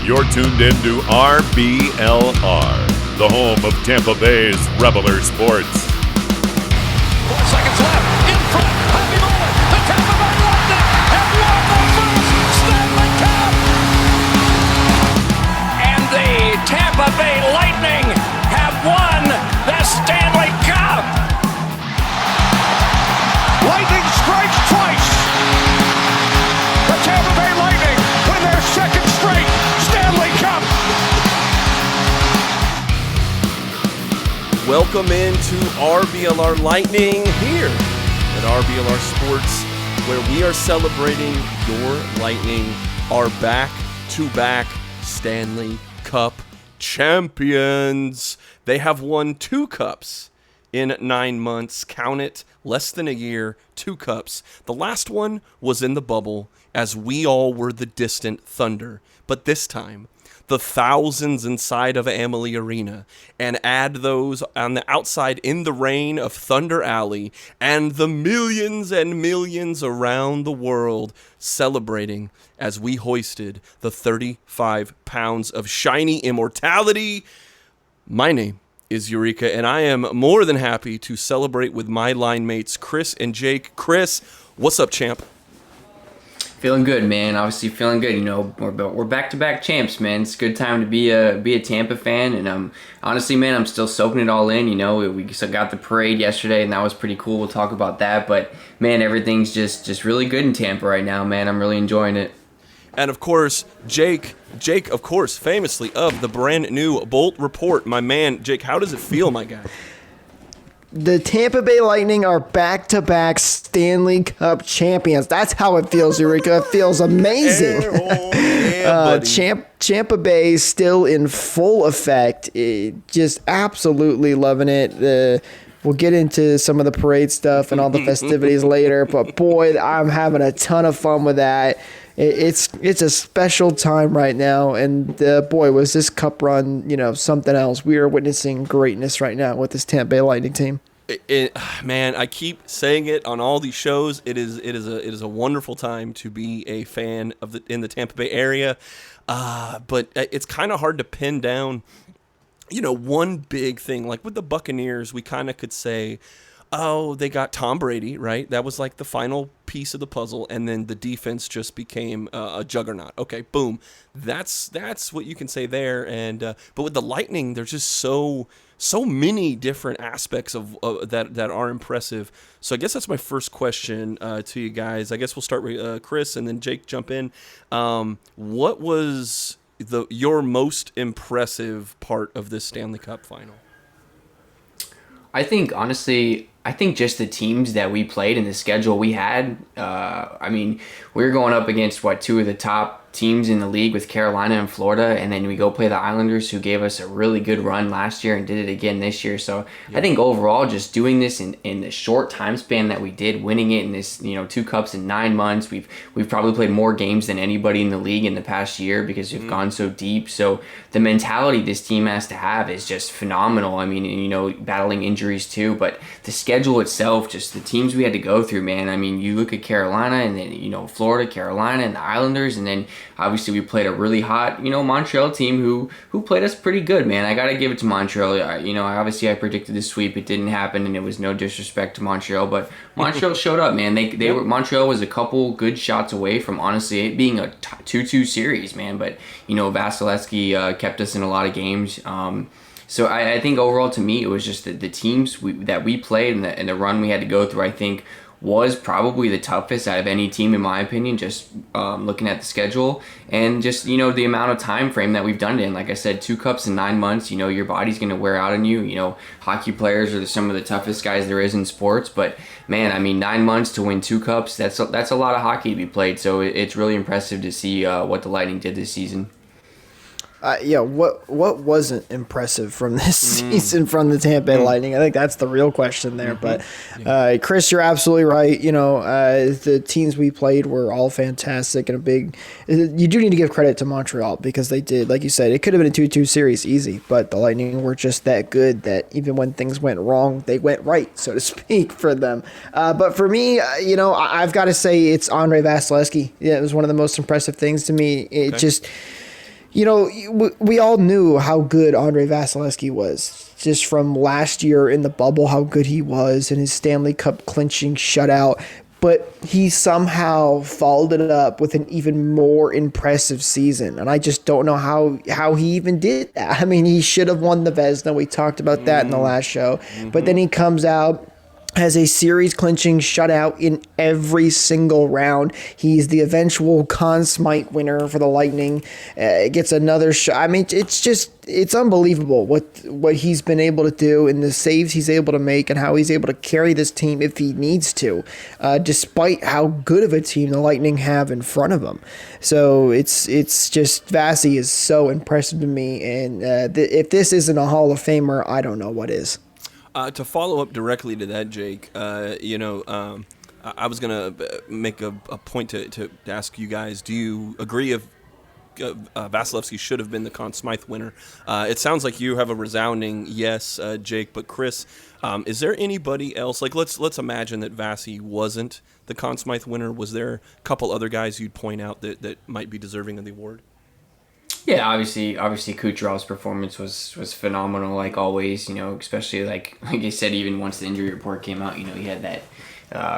You're tuned into RBLR, the home of Tampa Bay's RBLR Sports. 4 seconds left. In front. Happy moment. The Tampa Bay Lightning have won the first Stanley Cup. And the Tampa Bay Lightning have won the Stanley Cup. Lightning strikes twice. The Tampa Bay Lightning win their second straight Stanley Cup. Welcome into RBLR Lightning here at RBLR Sports, where we are celebrating your Lightning, our back-to-back Stanley Cup champions. They have won 2 cups in 9 months. Count it, less than a year, 2 cups. The last one was in the bubble, as we all were the distant Thunder. But this time, the thousands inside of Amalie Arena, and add those on the outside in the rain of Thunder Alley, and the millions and millions around the world celebrating as we hoisted the 35 pounds of shiny immortality. My name is Eureka, and I am more than happy to celebrate with my line mates, Chris and Jake. Chris, what's up, champ? Feeling good, man. Obviously feeling good. You know, we're back-to-back champs, man. It's a good time to be a Tampa fan, and honestly, man, I'm still soaking it all in. You know, we still got the parade yesterday, and that was pretty cool. We'll talk about that, but man, everything's just really good in Tampa right now, man. I'm really enjoying it. And of course, Jake, of course, famously of the brand new Bolt Report. My man, Jake, how does it feel, my guy? The Tampa Bay Lightning are back-to-back Stanley Cup champions. That's how it feels, Eureka. It feels amazing. Tampa Bay is still in full effect. Just absolutely loving it. We'll get into some of the parade stuff and all the festivities later, but boy, I'm having a ton of fun with that. It's a special time right now, and boy, was this cup run, something else. We are witnessing greatness right now with this Tampa Bay Lightning team. Man, I keep saying it on all these shows. It is a wonderful time to be a fan of in the Tampa Bay area, but it's kind of hard to pin down. One big thing, like with the Buccaneers, we kind of could say, oh, they got Tom Brady, right? That was like the final piece of the puzzle, and then the defense just became a juggernaut. Okay, boom. That's what you can say there. And but with the Lightning, there's just so many different aspects of that are impressive. So I guess that's my first question to you guys. I guess we'll start with Chris, and then Jake jump in. What was your most impressive part of this Stanley Cup final? I think, honestly, just the teams that we played and the schedule we had. We were going up against, 2 of the top teams in the league with Carolina and Florida, and then we go play the Islanders, who gave us a really good run last year and did it again this year. So yeah. I think overall, just doing this in the short time span that we did, winning it in this 2 cups in 9 months, we've probably played more games than anybody in the league in the past year because we've gone so deep. So the mentality this team has to have is just phenomenal. I mean, battling injuries too, but the schedule itself, just the teams we had to go through, man. I mean, you look at Carolina, and then Florida, Carolina, and the Islanders, and then obviously we played a really hot, Montreal team who played us pretty good, man. I got to give it to Montreal. Obviously I predicted the sweep. It didn't happen, and it was no disrespect to Montreal, but Montreal showed up, man. Montreal was a couple good shots away from, honestly, it being a 2-2 series, man. But, Vasilevsky kept us in a lot of games. So I think overall, to me, it was just the teams that we played and the run we had to go through, I think, was probably the toughest out of any team, in my opinion, just looking at the schedule and just, the amount of time frame that we've done it in. Like I said, 2 cups in 9 months, your body's going to wear out on you. Hockey players are some of the toughest guys there is in sports. But, man, 9 months to win 2 cups, that's a lot of hockey to be played. So it's really impressive to see what the Lightning did this season. What wasn't impressive from this season from the Tampa Bay Lightning? I think that's the real question there. But Chris, you're absolutely right. The teams we played were all fantastic and you do need to give credit to Montreal because they did, like you said, it could have been a 2-2 series easy, but the Lightning were just that good that even when things went wrong, they went right, so to speak, for them. But for me, I've got to say it's Andre Vasilevsky. Yeah, it was one of the most impressive things to me. It just... we all knew how good Andre Vasilevsky was just from last year in the bubble, how good he was in his Stanley Cup clinching shutout. But he somehow followed it up with an even more impressive season. And I just don't know how he even did that. I mean, he should have won the Vezina. We talked about that in the last show. But then he comes out, has a series clinching shutout in every single round. He's the eventual Conn Smythe winner for the Lightning. Gets another shot. I mean, it's unbelievable what he's been able to do and the saves he's able to make and how he's able to carry this team if he needs to, despite how good of a team the Lightning have in front of him. So it's just Vasi is so impressive to me, and if this isn't a Hall of Famer, I don't know what is. To follow up directly to that, Jake, I was going to make a point to ask you guys, do you agree if Vasilevsky should have been the Conn Smythe winner? It sounds like you have a resounding yes, Jake, but Chris, is there anybody else? Like, let's imagine that Vasi wasn't the Conn Smythe winner. Was there a couple other guys you'd point out that might be deserving of the award? Yeah, obviously, Kucherov's performance was phenomenal, like always. Especially like I said, even once the injury report came out, he had that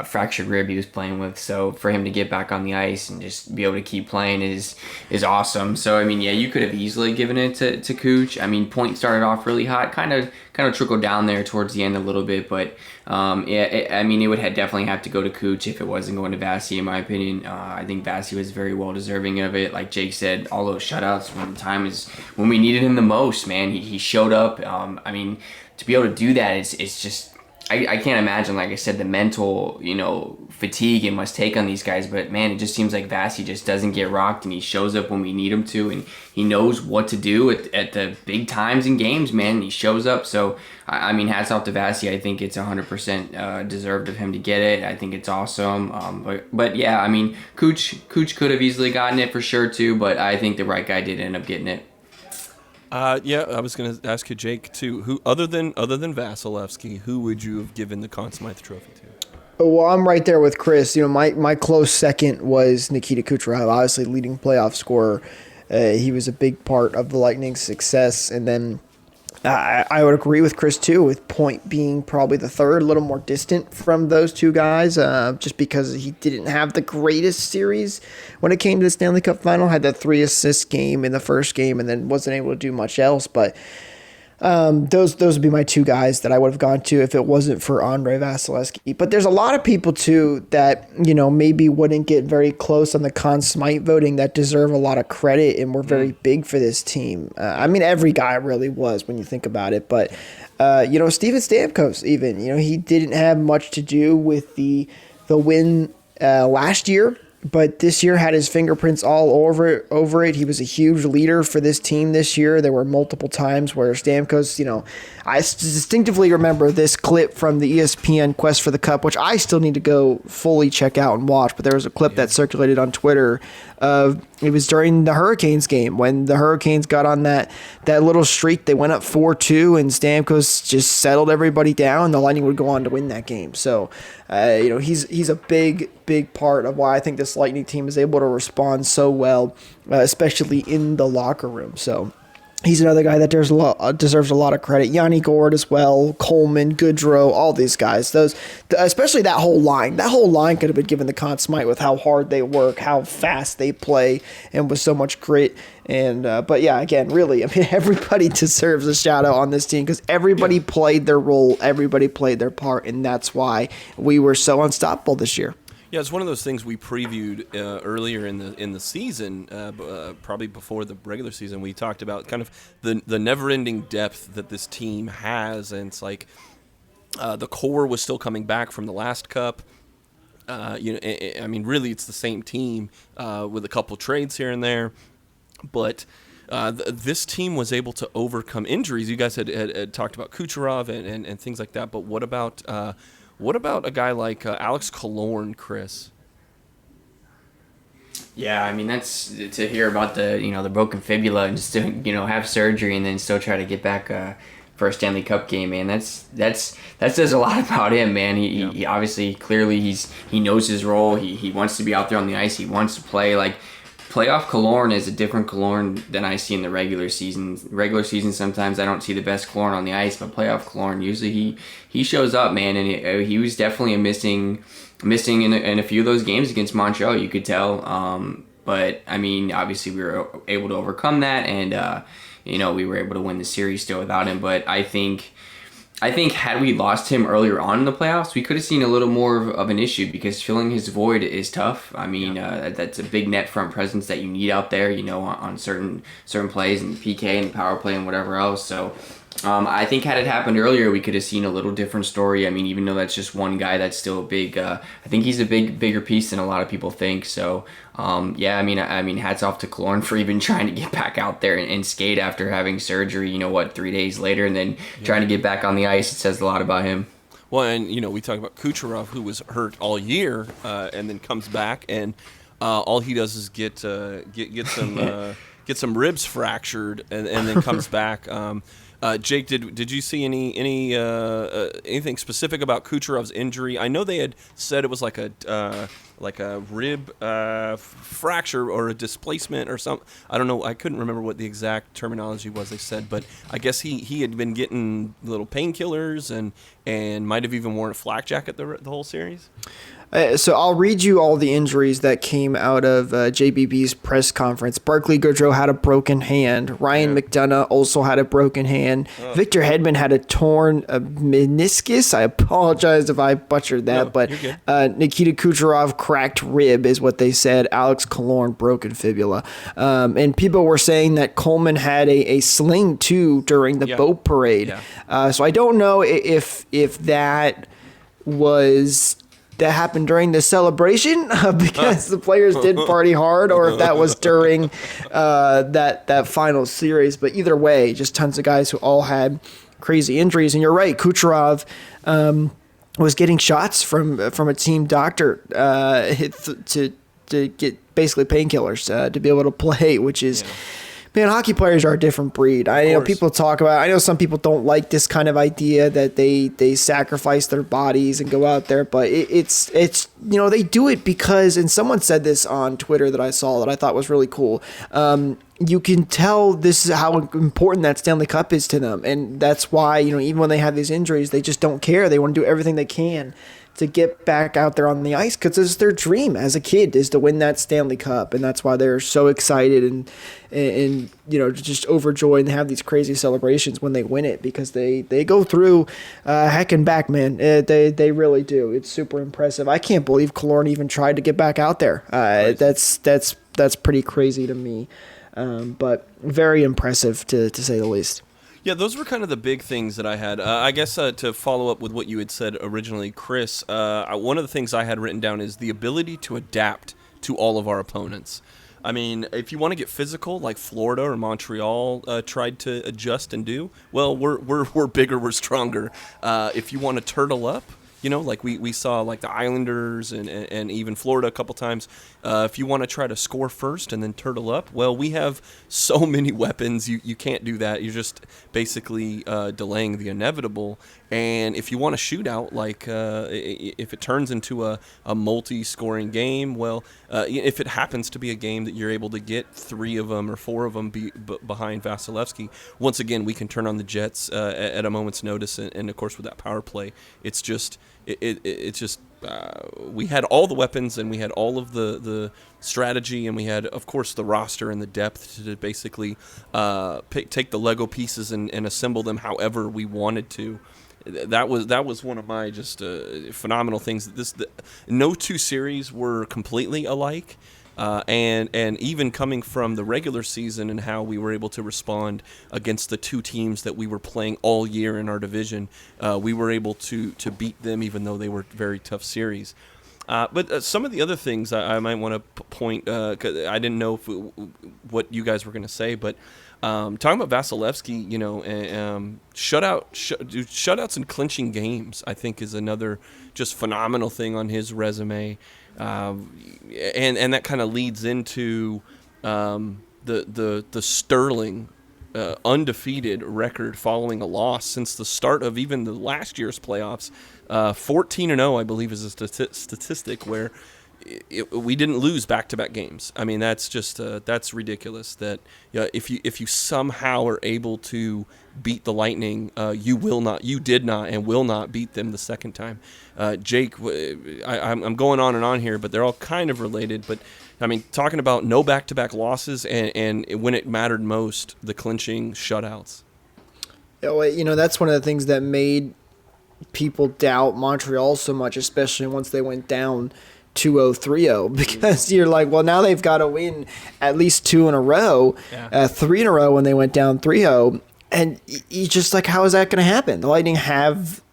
fractured rib he was playing with. So for him to get back on the ice and just be able to keep playing is awesome. So I mean, yeah, you could have easily given it to Kuch. I mean, Point started off really hot, kind of trickled down there towards the end a little bit, but it would definitely have to go to Kuch if it wasn't going to Vasi, in my opinion. I think Vasi was very well deserving of it. Like Jake said, all those shutouts when we needed him the most, man, he showed up. To be able to do that, it's just. I can't imagine, like I said, the mental, fatigue it must take on these guys. But, man, it just seems like Vasi just doesn't get rocked, and he shows up when we need him to, and he knows what to do at the big times in games, man. And he shows up. So, hats off to Vasi. I think it's 100% deserved of him to get it. I think it's awesome. But yeah, Kuch could have easily gotten it for sure, too. But I think the right guy did end up getting it. I was going to ask you, Jake, too. Who other than Vasilevsky, who would you have given the Conn Smythe trophy to? Well, I'm right there with Chris. My close second was Nikita Kucherov, obviously leading playoff scorer. He was a big part of the Lightning's success, and then I would agree with Chris too, with Point being probably the third, a little more distant from those two guys, just because he didn't have the greatest series when it came to the Stanley Cup final. Had that 3-assist game in the first game and then wasn't able to do much else. But those would be my two guys that I would have gone to if it wasn't for Andre Vasilevsky. But there's a lot of people too that maybe wouldn't get very close on the Conn Smythe voting that deserve a lot of credit and were very big for this team. Every guy really was when you think about it. But Steven Stamkos even he didn't have much to do with the win last year. But this year had his fingerprints all over it. He was a huge leader for this team this year. There were multiple times where Stamkos, I distinctly remember this clip from the ESPN Quest for the Cup, which I still need to go fully check out and watch. But there was a clip that circulated on Twitter. It was during the Hurricanes game when the Hurricanes got on that little streak. They went up 4-2, and Stamkos just settled everybody down. The Lightning would go on to win that game. So, he's a big part of why I think this Lightning team is able to respond so well, especially in the locker room. So he's another guy that deserves a lot of credit. Yanni Gourde as well, Coleman, Goodrow, all these guys. Especially that whole line. That whole line could have been given the Conn Smythe with how hard they work, how fast they play, and with so much grit. And but yeah, again, really, everybody deserves a shout out on this team because everybody played their role, everybody played their part, and that's why we were so unstoppable this year. Yeah, it's one of those things we previewed earlier in the season, probably before the regular season. We talked about kind of the never-ending depth that this team has, and it's like the core was still coming back from the last cup. Really, it's the same team with a couple trades here and there, but this team was able to overcome injuries. You guys had talked about Kucherov and things like that, but what about a guy like Alex Killorn, Chris? Yeah, that's to hear about the broken fibula and just to have surgery and then still try to get back for a Stanley Cup game, man. That says a lot about him, man. He obviously clearly he knows his role. He wants to be out there on the ice. He wants to play. Like playoff Killorn is a different Killorn than I see in the regular season. Regular season, sometimes I don't see the best Killorn on the ice, but playoff Killorn, usually he shows up, man, and he was definitely missing in a few of those games against Montreal, you could tell. But, I mean, obviously we were able to overcome that, and, we were able to win the series still without him. But I think had we lost him earlier on in the playoffs, we could have seen a little more of an issue, because filling his void is tough. I mean, that's a big net front presence that you need out there, on certain plays and PK and power play and whatever else. So I think had it happened earlier, we could have seen a little different story. I mean, even though that's just one guy, that's still a big. I think he's a bigger piece than a lot of people think. So I mean, hats off to Killorn for even trying to get back out there and skate after having surgery. 3 days later, and then trying to get back on the ice. It says a lot about him. Well, and we talk about Kucherov, who was hurt all year, and then comes back, and all he does is get some ribs fractured, and then comes back. Jake, did you see anything specific about Kucherov's injury? I know they had said it was like a rib fracture or a displacement or something. I don't know. I couldn't remember what the exact terminology was they said, but I guess he had been getting little painkillers and might have even worn a flak jacket the whole series. So I'll read you all the injuries that came out of JBB's press conference. Barclay Goodrow had a broken hand. Ryan McDonough also had a broken hand. Victor Hedman had a torn meniscus. I apologize if I butchered that, but Nikita Kucherov cracked rib is what they said. Alex Killorn broken fibula. And people were saying that Coleman had a sling too during the boat parade. So I don't know if that happened during the celebration because the players did party hard, or if that was during that final series. But either way, just tons of guys who all had crazy injuries. And you're right, Kucherov was getting shots from a team doctor to get basically painkillers to be able to play, which is... Man, hockey players are a different breed. I know people talk about. I know some people don't like this kind of idea that they sacrifice their bodies and go out there, but it's they do it because. And someone said this on Twitter that I saw that I thought was really cool. You can tell this is how important that Stanley Cup is to them, and that's why even when they have these injuries, they just don't care. They want to do everything they can to get back out there on the ice, because it's their dream as a kid is to win that Stanley Cup, and that's why they're so excited and just overjoyed and have these crazy celebrations when they win it, because they go through heck and back, man. They really do. It's super impressive. I can't believe Killorn even tried to get back out there. That's pretty crazy to me, but very impressive to say the least. Yeah, those were kind of the big things that I had. I guess to follow up with what you had said originally, Chris, one of the things I had written down is the ability to adapt to all of our opponents. I mean, if you want to get physical, like Florida or Montreal tried to adjust and do, well, we're bigger, we're stronger. If you want to turtle up, like we saw like the Islanders and even Florida a couple times. If you want to try to score first and then turtle up, well, we have so many weapons. You can't do that. You're just basically delaying the inevitable. And if you want to shoot out, like if it turns into a multi-scoring game, well, if it happens to be a game that you're able to get 3 of them or 4 of them behind Vasilevsky, once again, we can turn on the Jets at a moment's notice. And of course, with that power play, it's just we had all the weapons and we had all of the strategy, and we had, of course, the roster and the depth to basically take the Lego pieces and assemble them however we wanted to. That was one of my just phenomenal things. No two series were completely alike. And even coming from the regular season and how we were able to respond against the 2 teams that we were playing all year in our division, we were able to beat them even though they were very tough series. But some of the other things I might want to point, 'cause I didn't know what you guys were going to say, but talking about Vasilevsky, shutouts and clinching games, I think is another just phenomenal thing on his resume. And that kind of leads into the Sterling undefeated record following a loss since the start of even the last year's playoffs. 14-0, I believe, is a statistic where we didn't lose back-to-back games. I mean, that's just that's ridiculous. That if you somehow are able to beat the Lightning, you did not and will not beat them the second time. Jake, I'm going on and on here, but they're all kind of related. But I mean, talking about no back-to-back losses and when it mattered most, the clinching shutouts. That's one of the things that made people doubt Montreal so much, especially once they went down 2-0, 3-0, because you're like, well, now they've got to win at least 2 in a row, 3 in a row when they went down 3-0. And you just like, how is that going to happen? The Lightning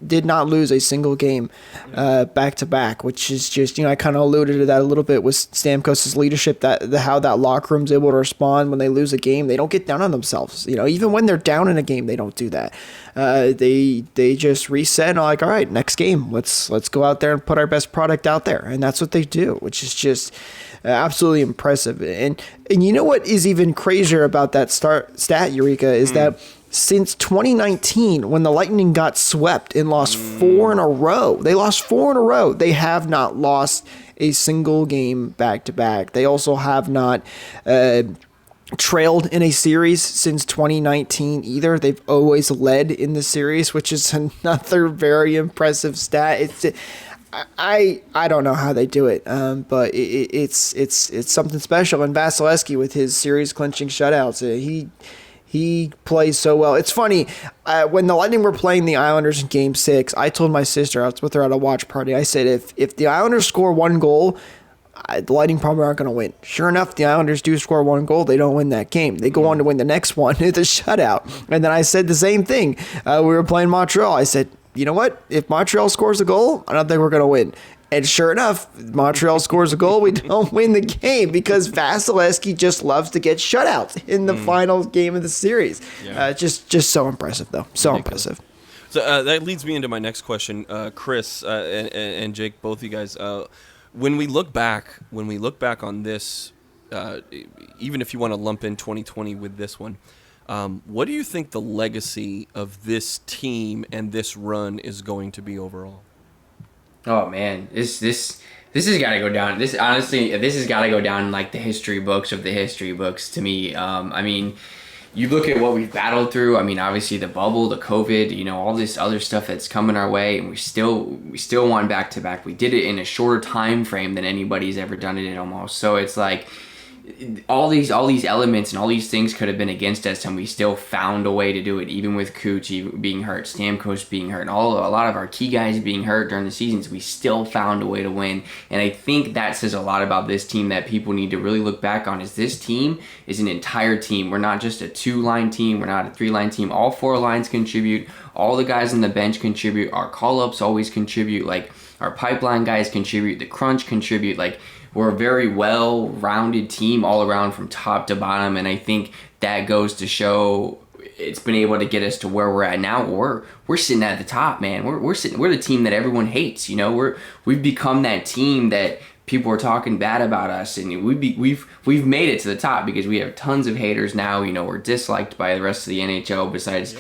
did not lose a single game back to back, which is just, I kind of alluded to that a little bit with Stamkos' leadership, how that locker room's able to respond when they lose a game. They don't get down on themselves. Even when they're down in a game, they don't do that. They just reset and are like, all right, next game, let's go out there and put our best product out there. And that's what they do, which is just absolutely impressive. And you know what is even crazier about that stat, Eureka, is that since 2019, when the Lightning got swept and lost 4 in a row, they have not lost a single game back-to-back. They also have not trailed in a series since 2019 either. They've always led in the series, which is another very impressive stat. I don't know how they do it, but it's something special. And Vasilevsky with his series clinching shutouts, he plays so well. It's funny, when the Lightning were playing the Islanders in Game 6, I told my sister, I was with her at a watch party, I said, if the Islanders score 1 goal, the Lightning probably aren't going to win. Sure enough, the Islanders do score 1 goal. They don't win that game. They go on to win the next one, the shutout. And then I said the same thing. We were playing Montreal. I said, you know what? If Montreal scores a goal, I don't think we're going to win. And sure enough, Montreal scores a goal. We don't win the game because Vasilevsky just loves to get shutouts in the final game of the series. Yeah. Just so impressive, though. So impressive. So that leads me into my next question, Chris and Jake, both of you guys. When we look back on this, even if you want to lump in 2020 with this one, what do you think the legacy of this team and this run is going to be overall? Oh man, this has got to go down. This has got to go down in like the history books of the history books to me. I mean, you look at what we've battled through. I mean, obviously the bubble, the COVID, all this other stuff that's coming our way, and we still won back to back. We did it in a shorter time frame than anybody's ever done it in almost. So it's like all these elements and all these things could have been against us, and we still found a way to do it, even with Cooch being hurt, Stamkos being hurt, and a lot of our key guys being hurt during the seasons. We still found a way to win, and I think that says a lot about this team that people need to really look back on. Is this team is an entire team. We're not just a 2-line team. We're not a 3-line team. All 4 lines contribute. All the guys on the bench contribute. Our call-ups always contribute. Like, our pipeline guys contribute. The crunch contribute. Like, we're a very well-rounded team all around from top to bottom, and I think that goes to show it's been able to get us to where we're at now. We're sitting at the top, man. We're the team that everyone hates. We've become that team that people are talking bad about us, and we've made it to the top because we have tons of haters now. We're disliked by the rest of the NHL besides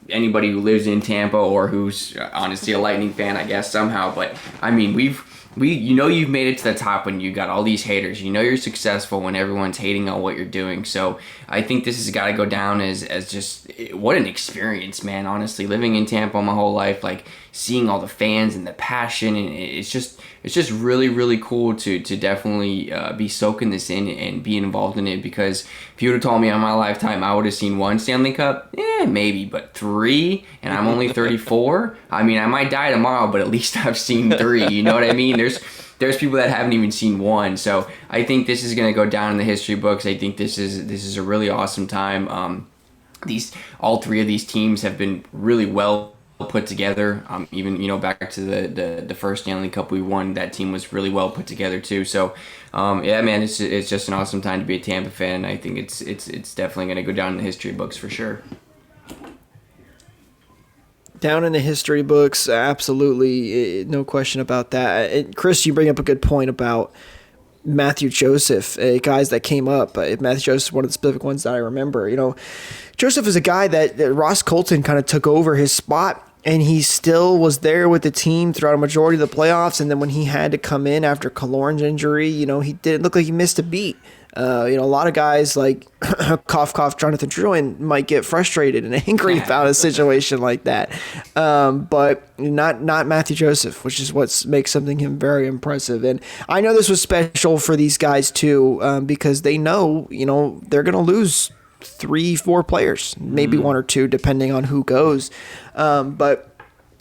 anybody who lives in Tampa or who's honestly a Lightning fan, I guess, somehow. But I mean, you've made it to the top when you got all these haters. You're successful when everyone's hating on what you're doing. So I think this has got to go down as just what an experience, man. Honestly, living in Tampa my whole life, like seeing all the fans and the passion, and it's just really, really cool to definitely be soaking this in and be involved in it. Because if you would have told me on my lifetime I would have seen 1 Stanley Cup, maybe, but 3, and I'm only 34. I mean, I might die tomorrow, but at least I've seen 3. You know what I mean? There's people that haven't even seen 1. So I think this is going to go down in the history books. I think this is a really awesome time. All 3 of these teams have been really well put together. Even back to the first Stanley Cup we won, that team was really well put together too. So yeah, man, it's just an awesome time to be a Tampa fan. I think it's definitely going to go down in the history books for sure. Down in the history books, absolutely, no question about that. And Chris, you bring up a good point about Matthew Joseph, guys that came up. Matthew Joseph is one of the specific ones that I remember. Joseph is a guy that Ross Colton kind of took over his spot and he still was there with the team throughout a majority of the playoffs. And then when he had to come in after Killorn's injury, he didn't look like he missed a beat. A lot of guys like cough, cough, Jonathan Drouin might get frustrated and angry about a situation like that. But not Matthew Joseph, which is what makes something him very impressive. And I know this was special for these guys too, because they know, they're going to lose 3-4 players, maybe one or two, depending on who goes. But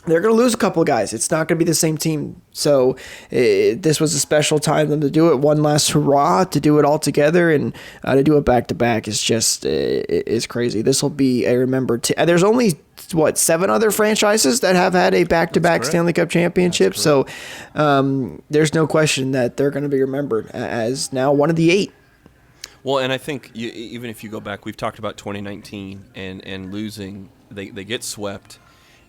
they're going to lose a couple of guys. It's not going to be the same team. So this was a special time for them to do it. One last hurrah to do it all together, and to do it back to back is just is crazy. This will be a remembered. There's only 7 other franchises that have had a back-to-back Stanley Cup championship. So there's no question that they're going to be remembered as now one of the 8. Well, and I think even if you go back, we've talked about 2019 and losing. They get swept.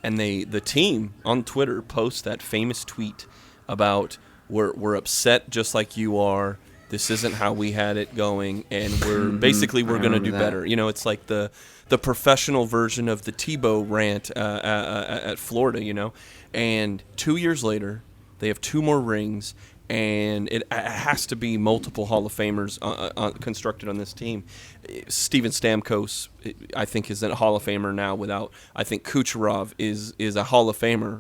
And the team on Twitter posts that famous tweet about we're upset just like you are. This isn't how we had it going, and we're going to do better. It's like the professional version of the Tebow rant at Florida. And 2 years later, they have 2 more rings. And it has to be multiple Hall of Famers constructed on this team. Steven Stamkos, I think, is a Hall of Famer now. I think Kucherov is a Hall of Famer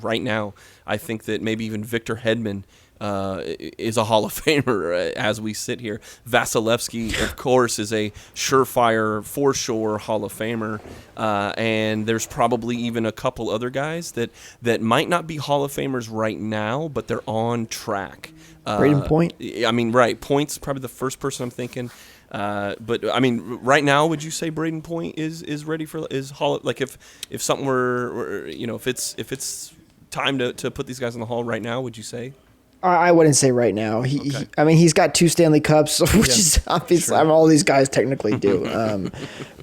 right now. I think that maybe even Victor Hedman is a Hall of Famer as we sit here. Vasilevsky, of course, is a surefire, for sure, Hall of Famer. And there's probably even a couple other guys that might not be Hall of Famers right now, but they're on track. Braden Point? Right. Point's probably the first person I'm thinking. But right now, would you say Braden Point is ready for Hall? Like if something were if it's time to put these guys in the Hall right now, would you say? I wouldn't say right now. He's got 2 Stanley Cups, which is obviously all these guys technically do.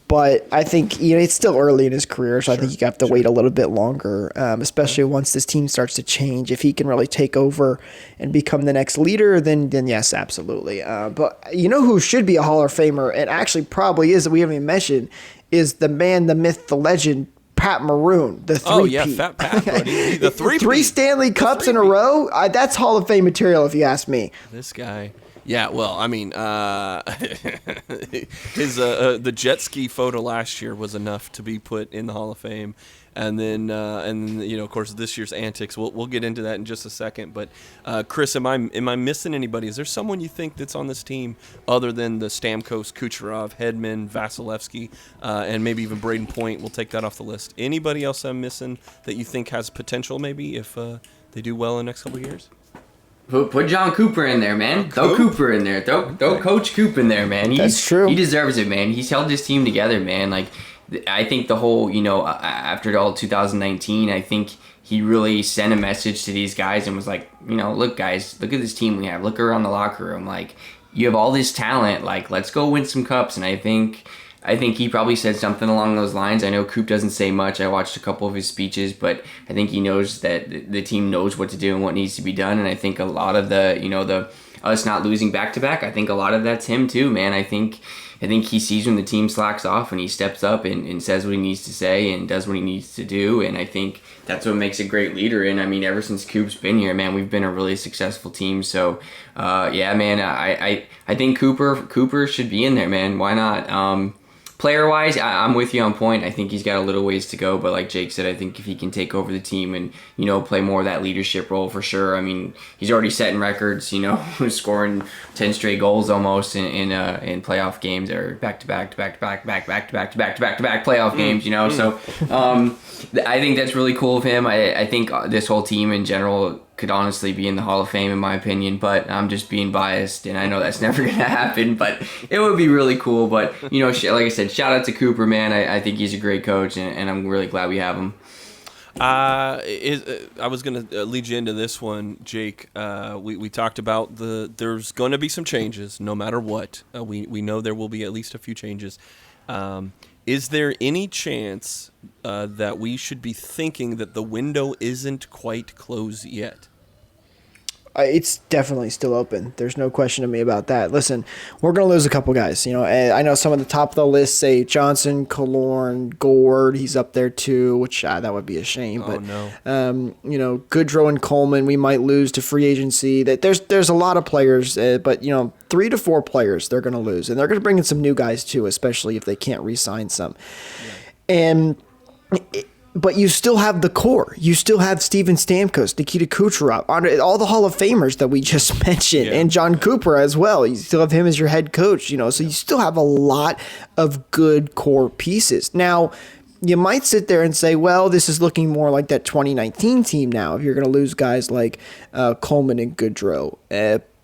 But I think it's still early in his career, so I think you have to wait a little bit longer, especially once this team starts to change. If he can really take over and become the next leader, then yes, absolutely. But who should be a Hall of Famer, and actually probably is, that we haven't even mentioned, is the man, the myth, the legend, Pat Maroon, the 3-peat. Oh, yeah, Fat Pat, buddy. The 3-peat. 3 Stanley Cups in a row? That's Hall of Fame material, if you ask me. This guy. Yeah, well, his the jet ski photo last year was enough to be put in the Hall of Fame. And then, of course, this year's antics. We'll get into that in just a second. But Chris, am I missing anybody? Is there someone you think that's on this team other than the Stamkos, Kucherov, Hedman, Vasilevsky, and maybe even Braden Point? We'll take that off the list. Anybody else I'm missing that you think has potential? Maybe if they do well in the next couple of years. Put John Cooper in there, man. Throw Cooper in there. Throw Coach Coop in there, man. That's true. He deserves it, man. He's held his team together, man. Like, I think the whole, after all 2019, I think he really sent a message to these guys and was like, look, guys, look at this team we have. Look around the locker room. Like, you have all this talent. Like, let's go win some cups. And I think he probably said something along those lines. I know Coop doesn't say much. I watched a couple of his speeches, but I think he knows that the team knows what to do and what needs to be done. And I think a lot of the us not losing back-to-back, I think a lot of that's him too, man. I think he sees when the team slacks off and he steps up and says what he needs to say and does what he needs to do. And I think that's what makes a great leader. And ever since Coop's been here, man, we've been a really successful team. So, man, I think Cooper should be in there, man. Why not? Player-wise, I'm with you on Point. I think he's got a little ways to go, but like Jake said, I think if he can take over the team and, play more of that leadership role for sure. He's already setting records, scoring 10 straight goals almost in playoff games or back-to-back playoff games, So I think that's really cool of him. I think this whole team in general could honestly be in the Hall of Fame in my opinion, but I'm just being biased and I know that's never going to happen, but it would be really cool. But, like I said, shout out to Cooper, man. I think he's a great coach and I'm really glad we have him. I was going to lead you into this one, Jake. We talked about there's going to be some changes no matter what. We know there will be at least a few changes. Is there any chance that we should be thinking that the window isn't quite closed yet? It's definitely still open. There's no question to me about that. Listen, we're going to lose a couple guys. I know some of the top of the list say Johnson, Killorn, Gord. He's up there too, which that would be a shame. Oh, but no. Goodrow and Coleman, we might lose to free agency. That there's a lot of players, but 3 to 4 players they're going to lose, and they're going to bring in some new guys too, especially if they can't re-sign some. Yeah. But you still have the core. You still have Steven Stamkos, Nikita Kucherov, all the Hall of Famers that we just mentioned, and John Cooper as well. You still have him as your head coach, so you still have a lot of good core pieces. Now, you might sit there and say, well, this is looking more like that 2019 team now if you're going to lose guys like Coleman and Goodrow.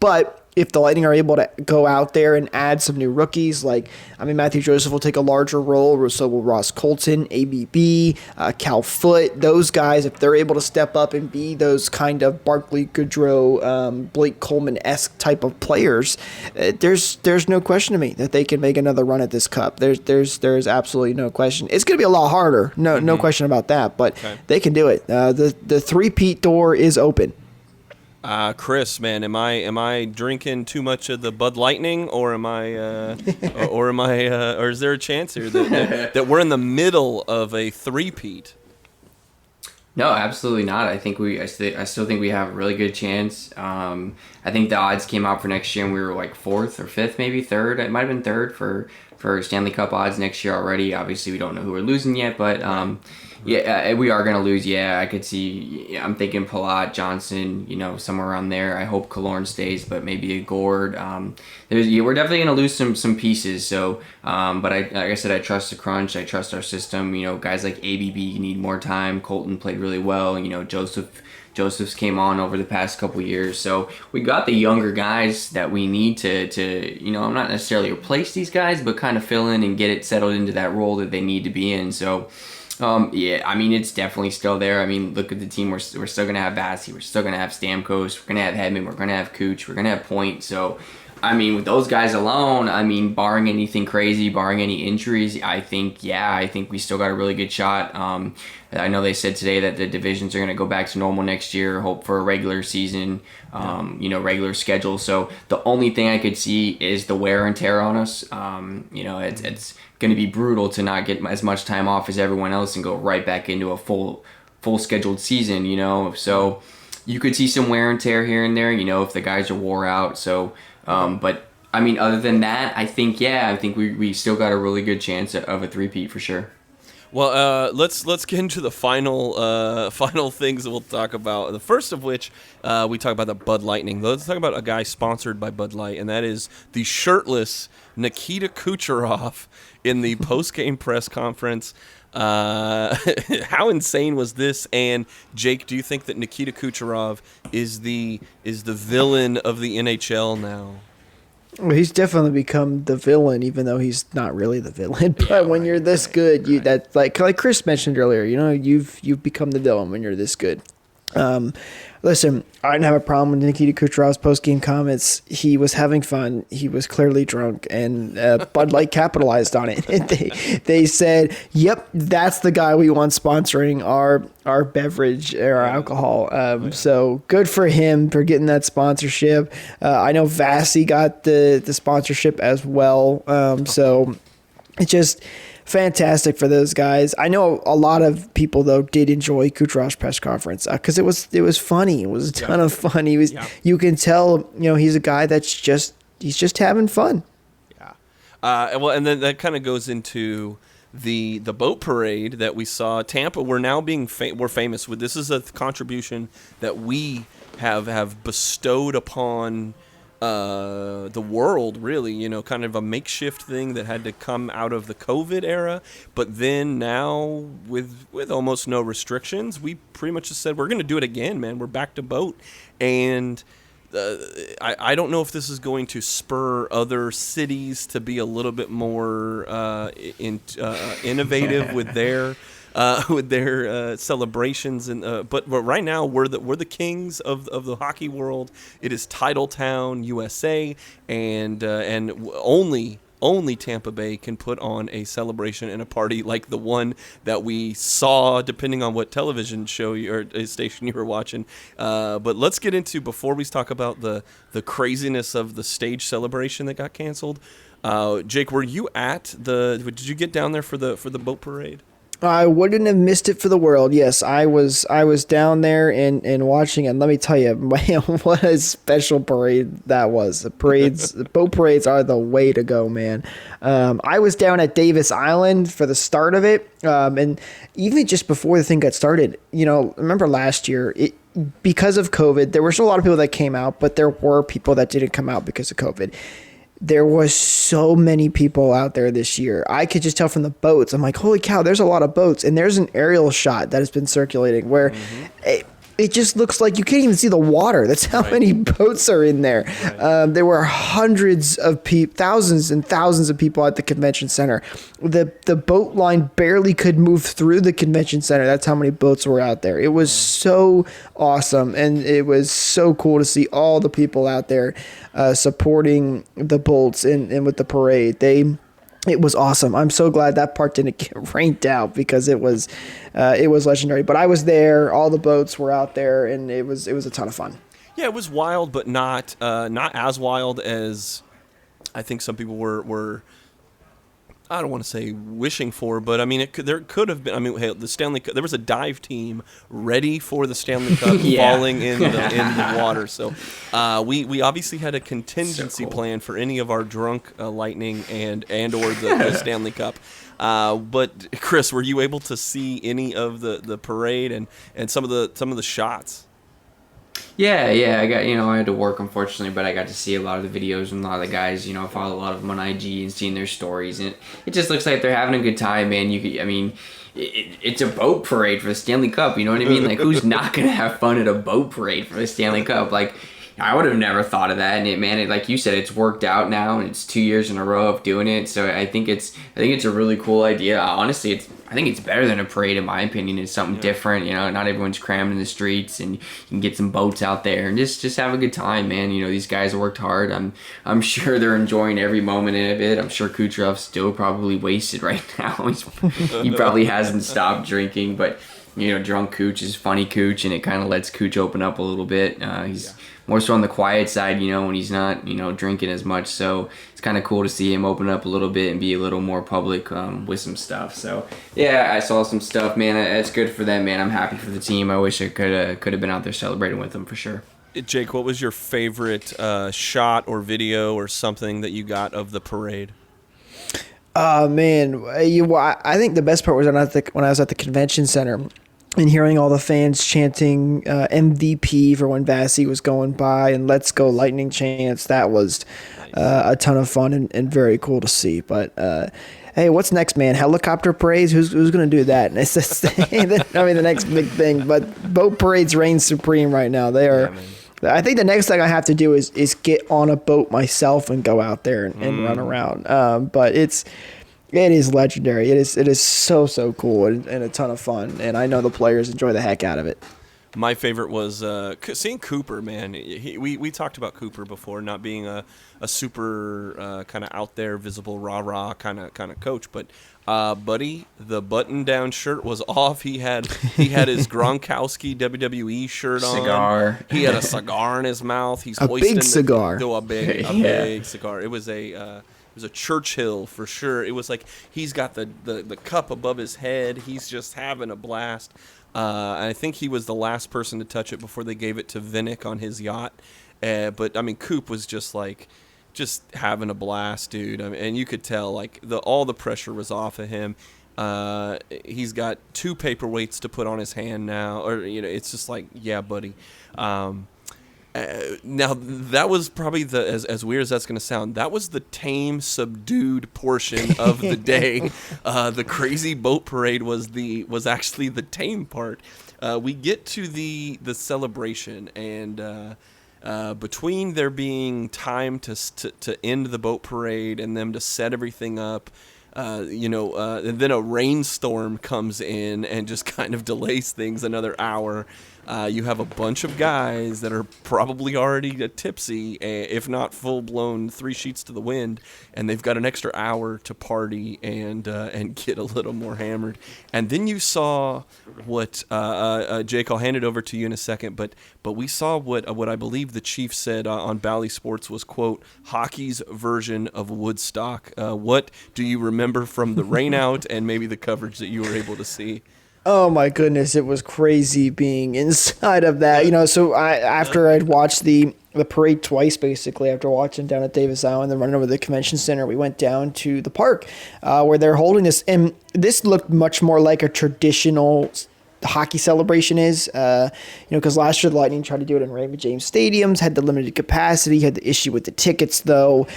But if the Lightning are able to go out there and add some new rookies, Matthew Joseph will take a larger role, so will Ross Colton, ABB, Cal Foote, those guys, if they're able to step up and be those kind of Barkley, Goodrow, Blake Coleman-esque type of players, there's no question to me that they can make another run at this cup. There's absolutely no question. It's going to be a lot harder, no question about that, but they can do it. The three-peat door is open. Chris, man, am I drinking too much of the Bud Lightning, or or is there a chance here that we're in the middle of a three-peat? No, absolutely not. I still think we have a really good chance. I think the odds came out for next year, and we were like 4th or 5th, maybe 3rd. It might have been 3rd for Stanley Cup odds next year already. Obviously, we don't know who we're losing yet, but we are going to lose. Yeah, I could see. I'm thinking Palat, Johnson, somewhere around there. I hope Killorn stays, but maybe a Gord. We're definitely going to lose some pieces. So, but like I said, I trust the crunch. I trust our system. Guys like ABB need more time. Colton played really well. Joseph's came on over the past couple years. So we got the younger guys that we need to I'm not necessarily replace these guys, but kind of fill in and get it settled into that role that they need to be in. So, it's definitely still there. Look at the team. We're still going to have Bassey. We're still going to have Stamkos. We're going to have Hedman. We're going to have Cooch. We're going to have Point. So, with those guys alone, barring anything crazy, barring any injuries, I think we still got a really good shot. I know they said today that the divisions are going to go back to normal next year, hope for a regular season, regular schedule. So the only thing I could see is the wear and tear on us. It's going to be brutal to not get as much time off as everyone else and go right back into a full scheduled season, So you could see some wear and tear here and there, if the guys are wore out. So, but other than that, I think we still got a really good chance of a three-peat for sure. Well, let's get into the final things that we'll talk about. The first of which we talk about the Bud Lightning. Let's talk about a guy sponsored by Bud Light, and that is the shirtless Nikita Kucherov in the post-game press conference. How insane was this? And Jake, do you think that Nikita Kucherov is the villain of the NHL now? Well, he's definitely become the villain, even though he's not really the villain. But when you're this good, that like Chris mentioned earlier, you've become the villain when you're this good. Listen, I didn't have a problem with Nikita Kucherov's post-game comments. He was having fun. He was clearly drunk, and Bud Light capitalized on it. They said, "Yep, that's the guy we want sponsoring our beverage or our alcohol." So good for him for getting that sponsorship. I know Vassy got the sponsorship as well. So it's just fantastic for those guys. I know a lot of people though did enjoy Kucherov's press conference because it was funny. It was a ton of fun. You can tell he's a guy that's he's just having fun. Yeah. And then that kind of goes into the boat parade that we saw. Tampa, we're now we're famous with. This is a contribution that we have bestowed upon the world, really, kind of a makeshift thing that had to come out of the COVID era. But then now with almost no restrictions, we pretty much just said, we're going to do it again, man. We're back to boat. And I don't know if this is going to spur other cities to be a little bit more innovative with their celebrations, but right now we're the kings of the hockey world. It is Titletown, USA, and only only Tampa Bay can put on a celebration and a party like the one that we saw, depending on what television show or station you were watching. But let's get into, before we talk about the craziness of the stage celebration that got canceled. Jake, were you did you get down there for the boat parade? I wouldn't have missed it for the world. Yes, I was down there and watching it. And let me tell you, man, what a special parade that was. The boat parades are the way to go, man. I was down at Davis Island for the start of it, and even just before the thing got started. Remember last year, because of COVID, there were still a lot of people that came out, but there were people that didn't come out because of COVID. There was so many people out there this year. I could just tell from the boats. I'm like, holy cow, there's a lot of boats. And there's an aerial shot that has been circulating where it just looks like you can't even see the water. That's how many boats are in there. Right. There were hundreds of people, thousands and thousands of people at the convention center. The boat line barely could move through the convention center. That's how many boats were out there. It was so awesome, and it was so cool to see all the people out there supporting the boats and with the parade. It was awesome. I'm so glad that part didn't get rained out, because it was legendary. But I was there. All the boats were out there, and it was a ton of fun. Yeah, it was wild, but not as wild as I think some people were. I don't want to say wishing for, but I mean, there could have been. I mean, hey, the Stanley Cup, there was a dive team ready for the Stanley Cup falling in the water. So we obviously had a contingency plan for any of our drunk lightning and or the Stanley Cup. But Chris, were you able to see any of the parade and some of the shots? Yeah, I got, I had to work, unfortunately, but I got to see a lot of the videos and a lot of the guys, I follow a lot of them on IG and seeing their stories, and it just looks like they're having a good time, man. It's a boat parade for the Stanley Cup, you know what I mean? Like, who's not going to have fun at a boat parade for the Stanley Cup? Like, I would have never thought of that, and like you said, it's worked out now, and it's 2 years in a row of doing it. So I think it's a really cool idea. Honestly, I think it's better than a parade, in my opinion. It's something different. Not everyone's crammed in the streets, and you can get some boats out there and just have a good time, man. These guys worked hard. I'm sure they're enjoying every moment of it. I'm sure Kucherov's still probably wasted right now. He probably hasn't stopped drinking, but drunk Cooch is funny Cooch, and it kind of lets Cooch open up a little bit. He's more so on the quiet side, when he's not, drinking as much. So it's kind of cool to see him open up a little bit and be a little more public with some stuff. So yeah, I saw some stuff, man. It's good for them, man. I'm happy for the team. I wish I could have been out there celebrating with them for sure. Jake, what was your favorite shot or video or something that you got of the parade? Man, I think the best part was when I was at the convention center and hearing all the fans chanting MVP for when Vassy was going by and "Let's Go Lightning" chants. That was a ton of fun and very cool to see. But hey, what's next, man? Helicopter parades? Who's going to do that? And it's just, the next big thing. But boat parades reign supreme right now. They are. I think the next thing I have to do is get on a boat myself and go out there and run around. But it is legendary. It is so cool and a ton of fun. And I know the players enjoy the heck out of it. My favorite was seeing Cooper, man. We talked about Cooper before, not being a super kind of out there, visible, rah-rah kind of coach. But, buddy, the button-down shirt was off. He had his Gronkowski WWE shirt on. Cigar. He had a cigar in his mouth. He's a big cigar. A big cigar. It was a Churchill for sure. It was like he's got the cup above his head. He's just having a blast. I think he was the last person to touch it before they gave it to Vinnick on his yacht. But Coop was just having a blast, dude. And you could tell all the pressure was off of him. He's got 2 paperweights to put on his hand now, or it's just like, yeah, buddy. Now that was probably as weird as that's going to sound. That was the tame, subdued portion of the day. The crazy boat parade was actually the tame part. We get to the celebration, and between there being time to end the boat parade and them to set everything up, and then a rainstorm comes in and just kind of delays things another hour. You have a bunch of guys that are probably already tipsy, if not full-blown 3 sheets to the wind, and they've got an extra hour to party and get a little more hammered. And then you saw what Jake, I'll hand it over to you in a second, but we saw what I believe the Chief said on Bally Sports was, quote, hockey's version of Woodstock. What do you remember from the rainout and maybe the coverage that you were able to see? Oh my goodness, it was crazy being inside of that. So after I'd watched the parade twice, basically, after watching down at Davis Island, then running over to the convention center, we went down to the park where they're holding this. And this looked much more like a traditional hockey celebration is, because last year the Lightning tried to do it in Raymond James stadiums, had the limited capacity, had the issue with the tickets, though.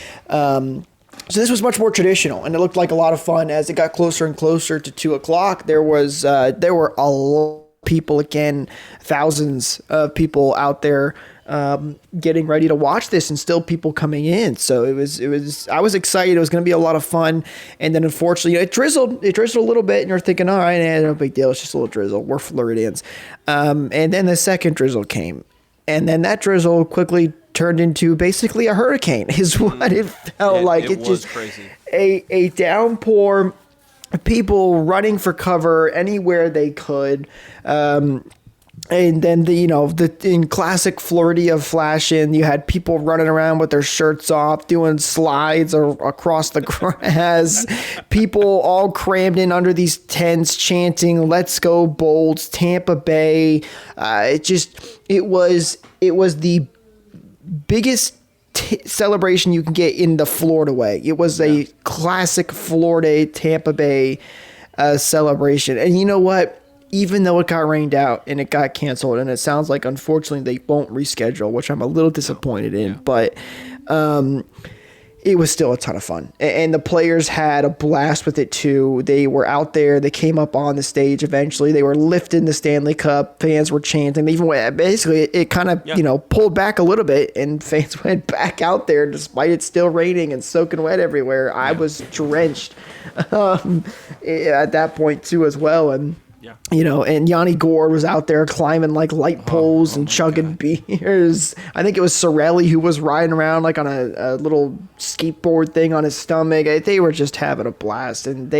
So this was much more traditional, and it looked like a lot of fun. As it got closer and closer to 2:00, there were a lot of people again, thousands of people out there getting ready to watch this, and still people coming in. So it was. I was excited. It was going to be a lot of fun, and then unfortunately, it drizzled. It drizzled a little bit, and you're thinking, all right, no big deal. It's just a little drizzle. We're Floridians. And then the second drizzle came, and then that drizzle quickly turned into basically a hurricane is what it felt like. It was just crazy. A downpour, people running for cover anywhere they could. And then in classic Florida fashion, you had people running around with their shirts off, doing slides or across the grass. People all crammed in under these tents, chanting "Let's go Bolts, Tampa Bay." It was the biggest celebration you can get in the Florida way. It was a classic Florida Tampa Bay celebration. And you know what? Even though it got rained out and it got canceled, and it sounds like unfortunately they won't reschedule, which I'm a little disappointed in, but it was still a ton of fun. And the players had a blast with it too. They were out there. They came up on the stage eventually. They were lifting the Stanley Cup. Fans were chanting. They even went, basically, it kind of pulled back a little bit, and fans went back out there despite it still raining and soaking wet everywhere. I was drenched at that point too as well. And and Yanni Gord was out there climbing like light poles and chugging beers. I think it was Sorelli who was riding around like on a little skateboard thing on his stomach. They were just having a blast, and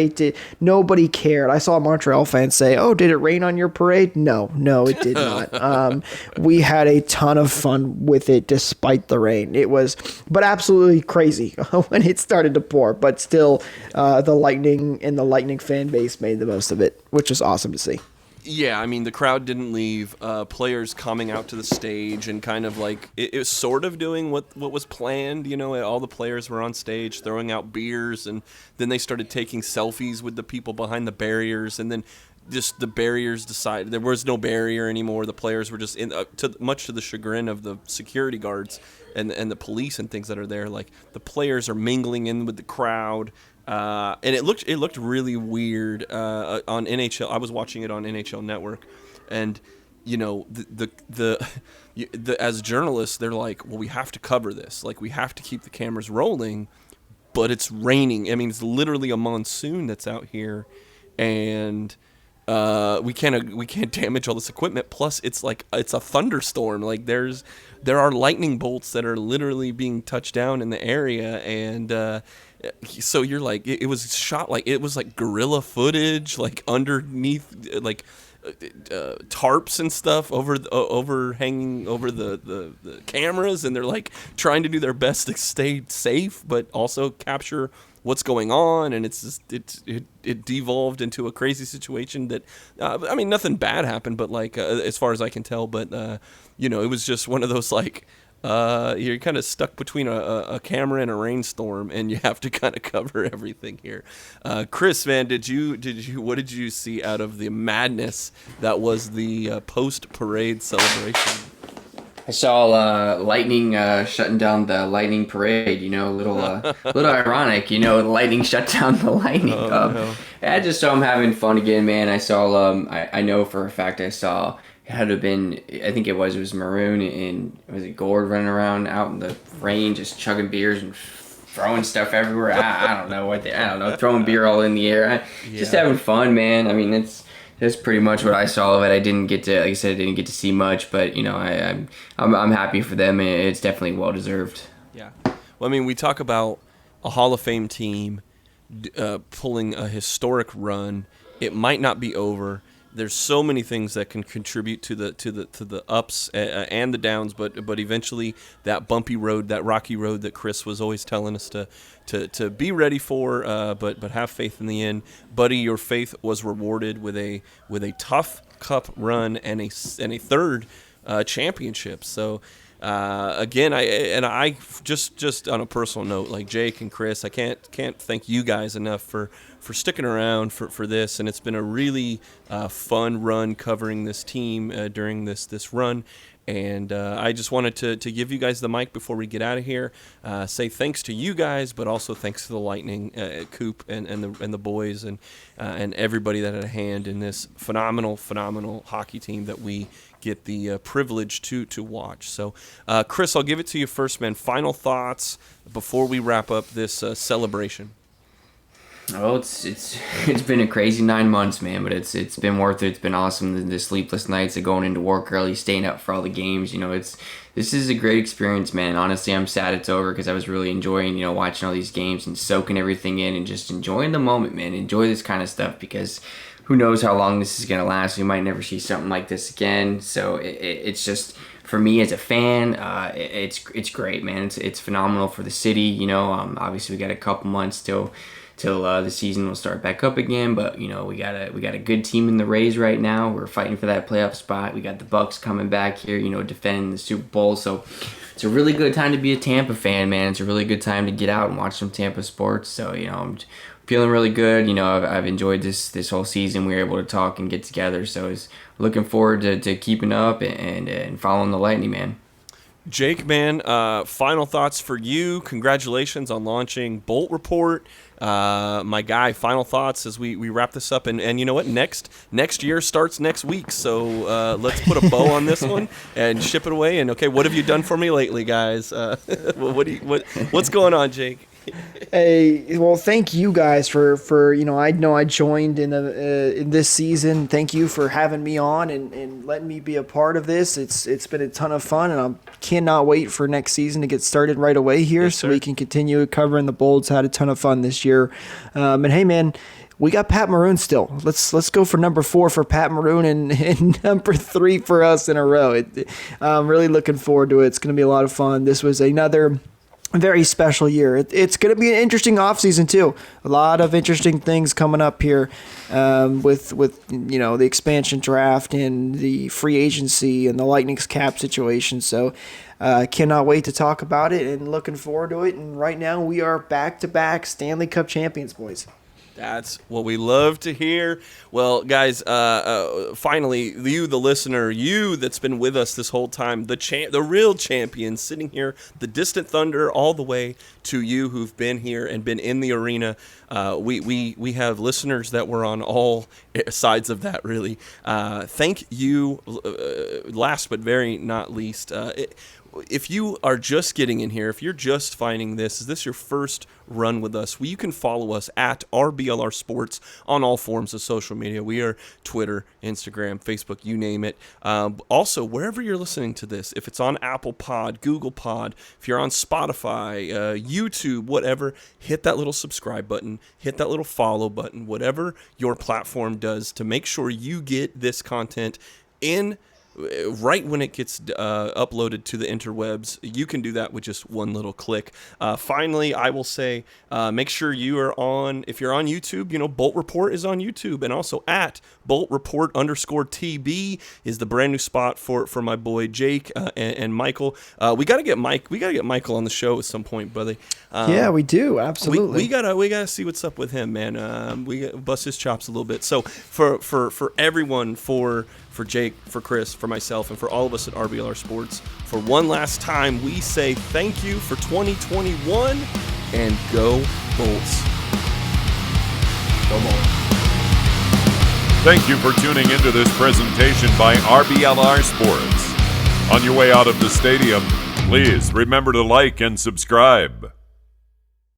nobody cared. I saw a Montreal fan say, "Oh, did it rain on your parade?" No, it did not. We had a ton of fun with it despite the rain. It was, but absolutely crazy when it started to pour. But still, the Lightning and the Lightning fan base made the most of it, which is awesome to see. Yeah, I mean, the crowd didn't leave. Players coming out to the stage and kind of like it was sort of doing what was planned. All the players were on stage throwing out beers, and then they started taking selfies with the people behind the barriers, and then just the barriers decided there was no barrier anymore. The players were just much to the chagrin of the security guards and the police and things that are there. Like the players are mingling in with the crowd. And it looked really weird on NHL. I was watching it on NHL Network, and as journalists, they're like, well, we have to cover this. Like, we have to keep the cameras rolling, but it's raining. I mean, it's literally a monsoon that's out here, and we can't damage all this equipment. Plus, it's a thunderstorm. Like there are lightning bolts that are literally being touched down in the area, and so you're like, it was shot like it was like guerrilla footage, like underneath like tarps and stuff overhanging over the cameras, and they're like trying to do their best to stay safe but also capture what's going on. And it's just, it devolved into a crazy situation that I mean, nothing bad happened, but like as far as I can tell, but it was just one of those like you're kind of stuck between a camera and a rainstorm, and you have to kind of cover everything here. Chris, man, what did you see out of the madness that was the post-parade celebration? I saw Lightning shutting down the Lightning parade. A little ironic. The Lightning shut down the Lightning. No. I just saw them having fun again, man. I saw. I know for a fact I saw. It had to have been, I think it was Maroon and was it Gord running around out in the rain just chugging beers and throwing stuff everywhere. I don't know throwing beer all in the air. Just having fun, man. I mean, That's pretty much what I saw of it. I didn't get to, like I said, I didn't get to see much, but I'm happy for them, and it's definitely well deserved. Yeah. Well, I mean, we talk about a Hall of Fame team pulling a historic run. It might not be over. There's so many things that can contribute to the ups and the downs, but eventually that bumpy road, that rocky road that Chris was always telling us to be ready for, but have faith in the end. Buddy, your faith was rewarded with a tough cup run and a third championship. So again, I just on a personal note, like Jake and Chris, I can't thank you guys enough for sticking around for this, and it's been a really fun run covering this team during this run. And I just wanted to give you guys the mic before we get out of here. Say thanks to you guys, but also thanks to the Lightning, Coop, and the boys, and everybody that had a hand in this phenomenal hockey team that we get the privilege to watch. So, Chris, I'll give it to you first, man. Final thoughts before we wrap up this celebration. Oh, it's been a crazy 9 months, man, but it's been worth it. It's been awesome. The sleepless nights of going into work early, staying up for all the games. This is a great experience, man. Honestly, I'm sad it's over because I was really enjoying, watching all these games and soaking everything in and just enjoying the moment, man. Enjoy this kind of stuff because who knows how long this is gonna last. We might never see something like this again. So it's just, for me as a fan, it's great, man. It's phenomenal for the city. Obviously we got a couple months till the season will start back up again, but we got a good team in the Rays right now. We're fighting for that playoff spot. We got the Bucks coming back here, defending the Super Bowl. So it's a really good time to be a Tampa fan, man. It's a really good time to get out and watch some Tampa sports. So I'm feeling really good. I've enjoyed this whole season. We were able to talk and get together. So I was looking forward to keeping up and following the Lightning, man. Jake, man, final thoughts for you. Congratulations on launching Bolt Report. My guy, final thoughts as we wrap this up. And you know what? Next year starts next week. So let's put a bow on this one and ship it away. And okay, what have you done for me lately, guys? What's going on, Jake? Hey, well, thank you guys for I know I joined in this season. Thank you for having me on and letting me be a part of this. It's been a ton of fun, and I cannot wait for next season to get started right away here, yes, so sir. we can continue covering the Bolts. Had a ton of fun this year, and hey, man. We got Pat Maroon still. Let's go for number 4 for Pat Maroon and number 3 for us in a row. I'm really looking forward to it. It's going to be a lot of fun. This was another very special year. It's going to be an interesting offseason too. A lot of interesting things coming up here with the expansion draft and the free agency and the Lightning's cap situation. So cannot wait to talk about it and looking forward to it. And right now we are back-to-back Stanley Cup champions, boys. That's what we love to hear. Well, guys, finally, you, the listener, you that's been with us this whole time, the real champion, sitting here, the distant thunder, all the way to you who've been here and been in the arena. We have listeners that were on all sides of that, really. Thank you. Last but very not least, if you are just getting in here, if you're just finding this, is this your first run with us? Well, you can follow us at RBLR Sports on all forms of social media. We are Twitter, Instagram, Facebook, you name it. Also, wherever you're listening to this, if it's on Apple Pod, Google Pod, if you're on Spotify, YouTube, whatever, hit that little subscribe button, hit that little follow button, whatever your platform does to make sure you get this content in right when it gets uploaded to the interwebs. You can do that with just one little click. Finally, I will say, make sure you are on, if you're on YouTube, Bolt Report is on YouTube, and also at Bolt Report _TB is the brand new spot for my boy Jake and Michael. We gotta get Michael on the show at some point, brother. Yeah, we do, absolutely. We gotta see what's up with him, man. We gotta bust his chops a little bit. So for everyone, for Jake, for Chris, for myself, and for all of us at RBLR Sports, for one last time, we say thank you for 2021, and go Bolts. Go Bolts. Thank you for tuning into this presentation by RBLR Sports. On your way out of the stadium, please remember to like and subscribe.